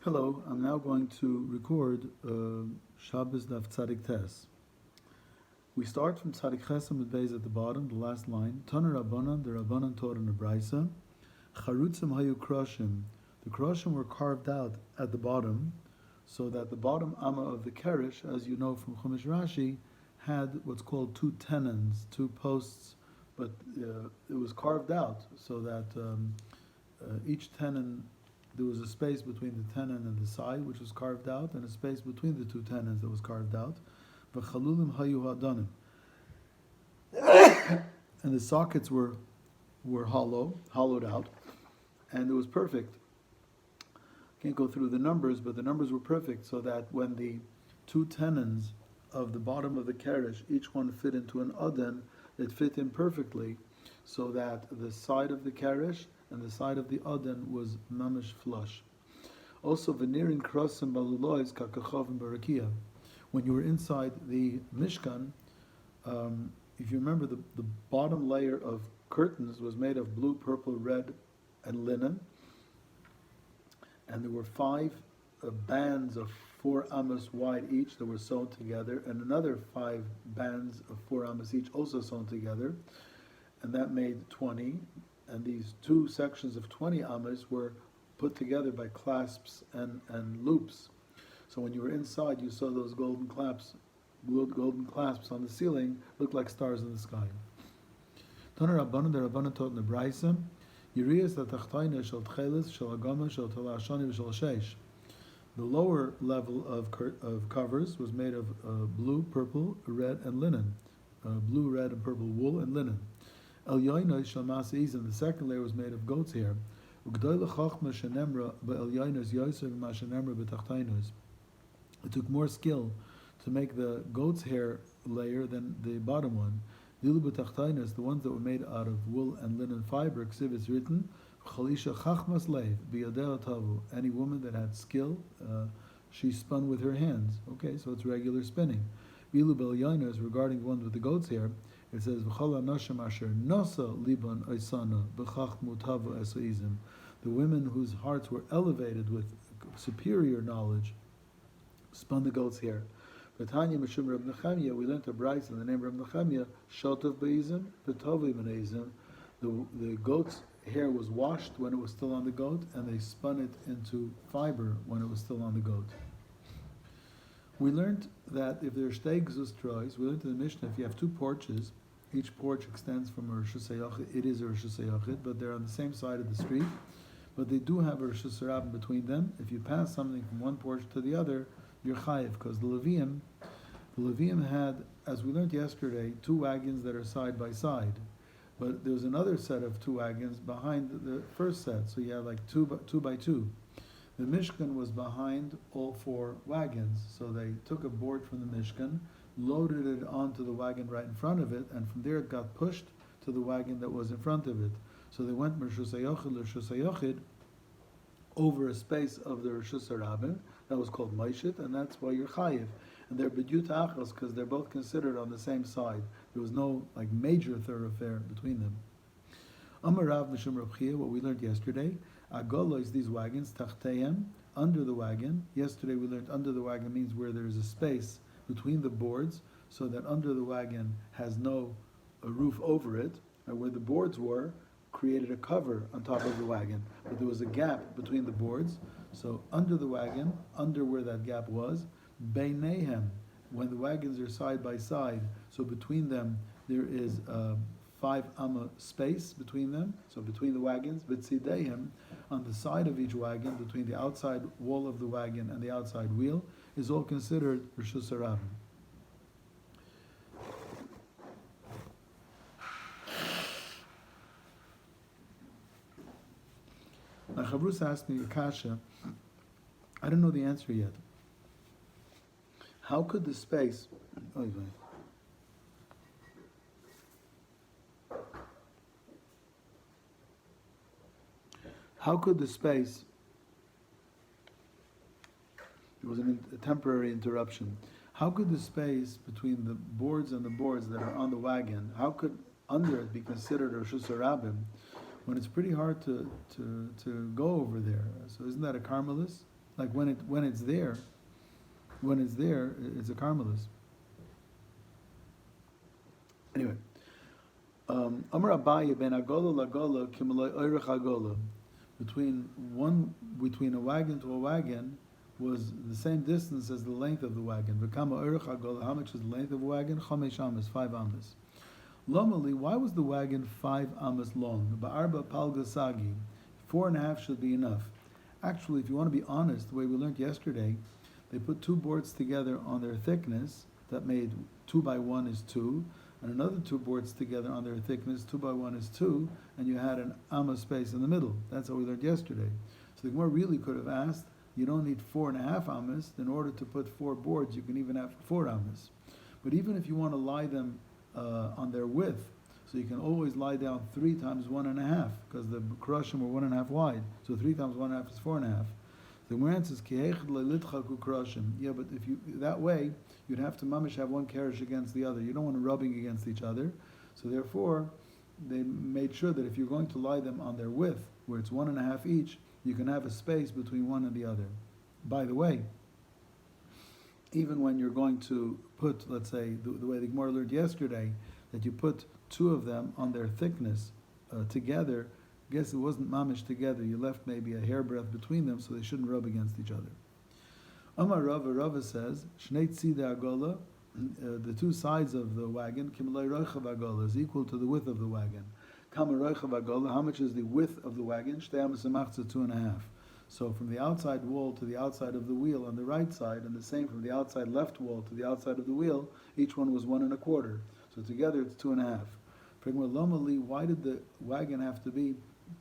Hello, I'm now going to record Shabbos Daf Tzadik Tes. We start from Tzadik Chesam with Beis at the bottom, the last line. Taner Rabbanan, the Rabbanan taught in the Braisa. Charutzim hayu kroshim. The kroshim were carved out at the bottom, so that the bottom amma of the Kerish, as you know from Chumash Rashi, had what's called two tenons, two posts, but it was carved out so that each tenon, there was a space between the tenon and the side, which was carved out, and a space between the two tenons that was carved out. V'chalulim hayu hadanim. And the sockets were hollowed out, and it was perfect. Can't go through the numbers, but the numbers were perfect, so that when the two tenons of the bottom of the kerish, each one fit into an aden, it fit in perfectly, so that the side of the kerish and the side of the aden was mamish flush. Also, veneering krosim balulois kakachavim barakia. When you were inside the Mishkan, if you remember, the bottom layer of curtains was made of blue, purple, red, and linen, and there were 5 bands of 4 amos wide each that were sewn together, and another 5 bands of 4 amos each also sewn together, and that made 20. And these 2 sections of 20 amos were put together by clasps and loops. So when you were inside, you saw those golden clasps on the ceiling, looked like stars in the sky. Taner Rabbanan, the Rabbanan taught in the Braisa, Yiriyas l'tachtayna shel tchelis shel agama shel talashani v'shel sheish. The lower level of covers was made of blue, purple, red, and linen. Blue, red, and purple wool and linen. El yoinoi shel mas'izim, the second layer was made of goat's hair. Ugdoy l'chachma shenemra ba'el yoinos yoiser v'ma shenemra b'tachtaynos. It took more skill to make the goat's hair layer than the bottom one. Dilu b'tachtaynos, the ones that were made out of wool and linen fiber, ksiv is written, Chalisha chachmas leiv b'yadeh tavu. Any woman that had skill, she spun with her hands. Okay, so it's regular spinning. Ilu b'el yoinos, regarding the ones with the goat's hair, it says, V'chol ha'nashim asher nasa liban oisana b'chachmu tavu esoizim. The women whose hearts were elevated with superior knowledge spun the goat's hair. V'tanya mishum Reb Nechemia, we learned a Braisa in the name of Reb Nechemia, Shotov be'izim, V'tovi b'neizim. The goat's hair was washed when it was still on the goat, and they spun it into fiber when it was still on the goat. We learned that if there are shtei gzustrois, we learned in the Mishnah, if you have 2 porches, each porch extends from a Rishus HaYachid, it is a Rishus HaYachid, but they're on the same side of the street, but they do have a Rishus HaRabim between them. If you pass something from one porch to the other, you're chayiv, because the Levium had, as we learned yesterday, 2 wagons that are side by side, but there's another set of 2 wagons behind the first set, so you have like 2 by 2. The Mishkan was behind all 4 wagons, so they took a board from the Mishkan, loaded it onto the wagon right in front of it, and from there it got pushed to the wagon that was in front of it. So they went Rishus HaYachid l'Rishus HaYachid over a space of the Rishus HaRabim, that was called Maishit, and that's why you're chayiv. And they're b'dyut achos, because they're both considered on the same side. There was no like major thoroughfare between them. Amar Rav Mishum Rav Chia, what we learned yesterday, Agolo is these wagons, tachteyem, under the wagon. Yesterday we learned under the wagon means where there is a space between the boards, so that under the wagon has no roof over it, and where the boards were, created a cover on top of the wagon, but there was a gap between the boards, so under the wagon, under where that gap was, beinehem, when the wagons are side by side, so between them there is 5 amma space between them, so between the wagons, b'tzidehem, on the side of each wagon, between the outside wall of the wagon and the outside wheel, is all considered Rishus HaRabim. Now Chavrus asked me a kasha, I don't know the answer yet. How could the space, how could the space, there was a temporary interruption, how could the space between the boards and the boards that are on the wagon, how could under it be considered a Rishus HaRabim when it's pretty hard to go over there? So isn't that a Carmelis? Like when it's there, it's a carmelis. Anyway, Amar Abaye ben Agola Lagola Kimaloi Oirach Agola. Between a wagon to a wagon was the same distance as the length of the wagon. V'kama Oirach Agola. How much is the length of a wagon? Chomesh amas, 5 amas. Lomali, why was the wagon 5 amas long? Ba'arba palga sagi, 4.5 should be enough. Actually, if you want to be honest, the way we learned yesterday, they put 2 boards together on their thickness. That made 2 by 1 is 2, and another 2 boards together on their thickness. 2 by 1 is 2, and you had an amma space in the middle. That's how we learned yesterday. So the Gemara really could have asked, you don't need 4.5 ammas. In order to put 4 boards, you can even have 4 ammas. But even if you want to lie them on their width, so you can always lie down 3 times 1.5, because the krushim were 1.5 wide. So 3 times 1.5 is 4.5. The Gemara answers, yeah, but if you that way, you'd have to mamish have one carriage against the other. You don't want them rubbing against each other. So therefore, they made sure that if you're going to lie them on their width, where it's 1.5 each, you can have a space between one and the other. By the way, even when you're going to put, let's say, the way the Gemara learned yesterday, that you put 2 of them on their thickness together, guess it wasn't mamish together. You left maybe a hairbreadth between them, so they shouldn't rub against each other. Amar Rava says, Shnei tzidei agola, the 2 sides of the wagon, kimlei rochav agola, is equal to the width of the wagon. Kama rochav agola, how much is the width of the wagon? Shtei amas amachza, 2.5. So from the outside wall to the outside of the wheel on the right side, and the same from the outside left wall to the outside of the wheel, each one was 1.25. So together it's 2.5. Why did the wagon have to be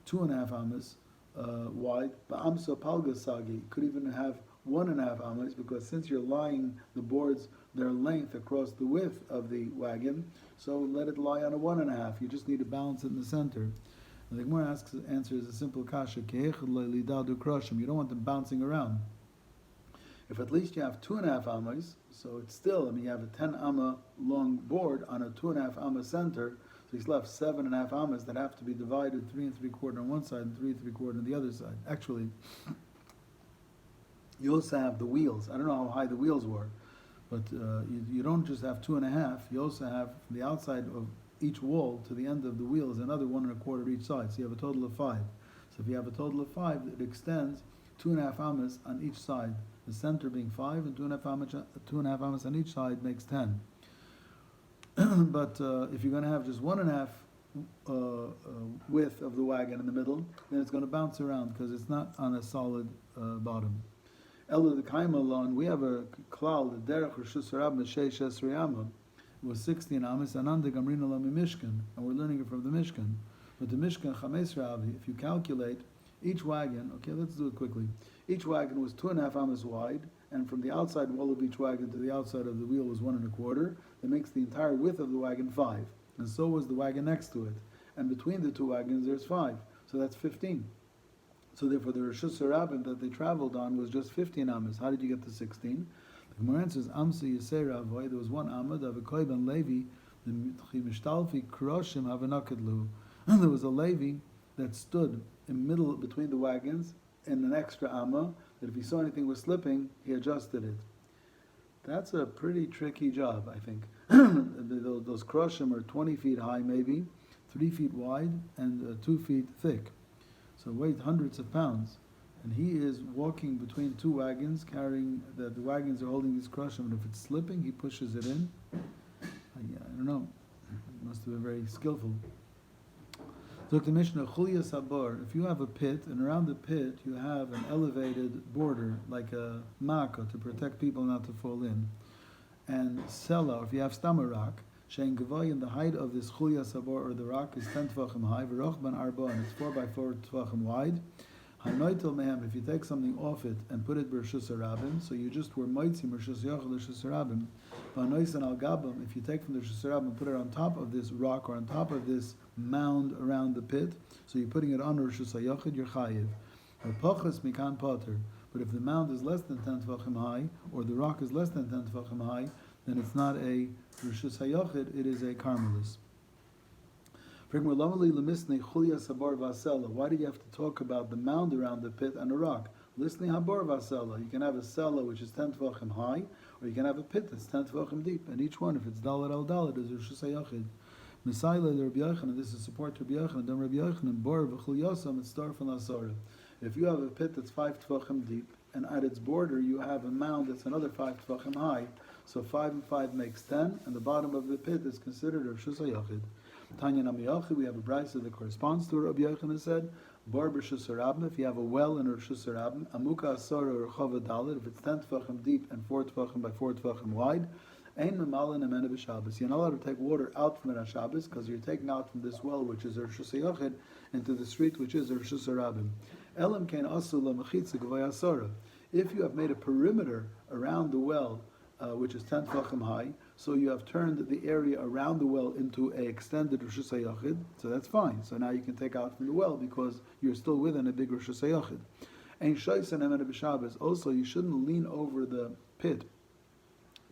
2.5 amas wide? Ba'amsa palga sagi, could even have 1.5 amas, because since you're lying the boards their length across the width of the wagon, so let it lie on a 1.5. You just need to balance it in the center. And the Gemara answers a simple kasha. You don't want them bouncing around. If at least you have 2.5 amas, so it's still, you have a 10 amma long board on a 2.5 amma center, so you still have 7.5 amas that have to be divided 3 3/4 on one side and 3 3/4 on the other side. Actually, you also have the wheels. I don't know how high the wheels were, but you don't just have 2.5. You also have from the outside of each wall to the end of the wheel is another 1.25 each side. So you have a total of 5. So if you have a total of 5, it extends 2.5 amas on each side. The center being 5 and 2.5 amas on each side makes 10. But if you're going to have just 1.5 width of the wagon in the middle, then it's going to bounce around because it's not on a solid bottom. Ella the Kaimalon, we have a klal, the derech reshus rab m'sheish esrei amma, was 16 amas, and under gamrina lami mishkan, and we're learning it from the mishkan. But the mishkan chames ravi, if you calculate each wagon, okay, let's do it quickly. Each wagon was 2.5 amas wide, and from the outside wall of each wagon to the outside of the wheel was 1.25. That makes the entire width of the wagon 5, and so was the wagon next to it. And between the 2 wagons, there's 5, so that's 15. So therefore, the Reshus Harabim that they traveled on was just 15 amas. How did you get to 16? The Gemara answers, Amsa Yisei Ravoy, there was one Amad of Akoy ben Levi, the Mishtalfi Kroshim Havanakadlu. There was a Levi that stood in the middle between the wagons in an extra Amma, that if he saw anything was slipping, he adjusted it. That's a pretty tricky job, I think. Those Kroshim are 20 feet high maybe, 3 feet wide, and 2 feet thick. So weighed hundreds of pounds. And he is walking between 2 wagons, carrying the wagons are holding this crush, and if it's slipping, he pushes it in. I don't know. He must have been very skillful. So the Mishnah, Chulya Sabor, if you have a pit, and around the pit you have an elevated border, like a maka, to protect people not to fall in. And Sela, if you have Stamarak, Shein Gavoy, in the height of this Chulya Sabor, or the rock, is 10 tvachim high, V'rochban Arba, and it's 4 by 4 tvachim wide. Hanoitel mehem, if you take something off it and put it b'reshus harabim, so you just were moitzim reshus yochel reshus harabim. V'anoisen al gabam, if you take from the reshus harabim and put it on top of this rock or on top of this mound around the pit, so you're putting it on reshus hayochid, you're chayiv. Pochas mikan poter. But if the mound is less than 10 tvachim high, or the rock is less than 10 tvachim high, then it's not a reshus hayochid, it is a karmelis. Why do you have to talk about the mound around the pit and a rock? Listening habor vasela. You can have a sela which is 10 tvachim high, or you can have a pit that's 10 tvachim deep. And each one, if it's dalet al dalet, is Rosh Hashanah. Mesaila Rabbi Yochanan, this is support to Rabbi Yochanan. Then Rabbi Yochanan, bor v'chul yosam, it's star from Asara. If you have a pit that's 5 tvachim deep, and at its border you have a mound that's another 5 tvachim high, so 5 and 5 makes 10, and the bottom of the pit is considered Rosh Hashanah. Tanya Namiyachi, we have a brisa that corresponds to what Rabbi Yochanan said. Bar b'Rosh Hashanah, if you have a well in Rosh Hashanah, amuka asara or chava dalet, if it's 10 tvachim deep and 4 tvachim by 4 tvachim wide, ein memalin amena b'Shabbos. You're not allowed to take water out from it on Shabbos because you're taking out from this well, which is Rosh Hashanah, into the street, which is Rosh Hashanah. Elam kein asu lamachitza g'vay asara. If you have made a perimeter around the well, which is 10 tvachim high, so you have turned the area around the well into a extended Rosh Hashanah, so that's fine. So now you can take out from the well because you're still within a big Rosh Hashanah. Ein shaysan emena b'Shabbos. Also, you shouldn't lean over the pit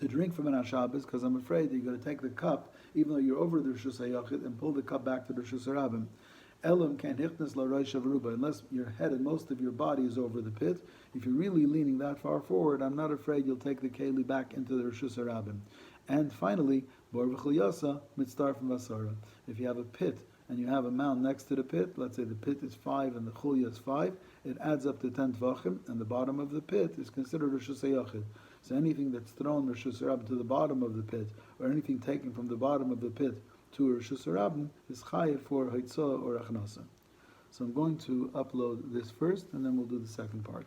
to drink from it on Shabbos, because I'm afraid that you're going to take the cup, even though you're over the Rosh Hashanah, and pull the cup back to the Rosh Hashanah. Elam can hichnas la rosh avruba, unless your head and most of your body is over the pit. If you're really leaning that far forward, I'm not afraid you'll take the keli back into the Rosh Hashanah. And finally, bor v'chul yasa mitztar from vasara. If you have a pit and you have a mound next to the pit, let's say the pit is 5 and the chulya is 5, it adds up to 10 tvachim, and the bottom of the pit is considered Rosh Hashanah. So anything that's thrown Rosh Hashanah to the bottom of the pit, or anything taken from the bottom of the pit to Rosh Hashanah, is chayiv for haitzah or achnasa. So I'm going to upload this first, and then we'll do the second part.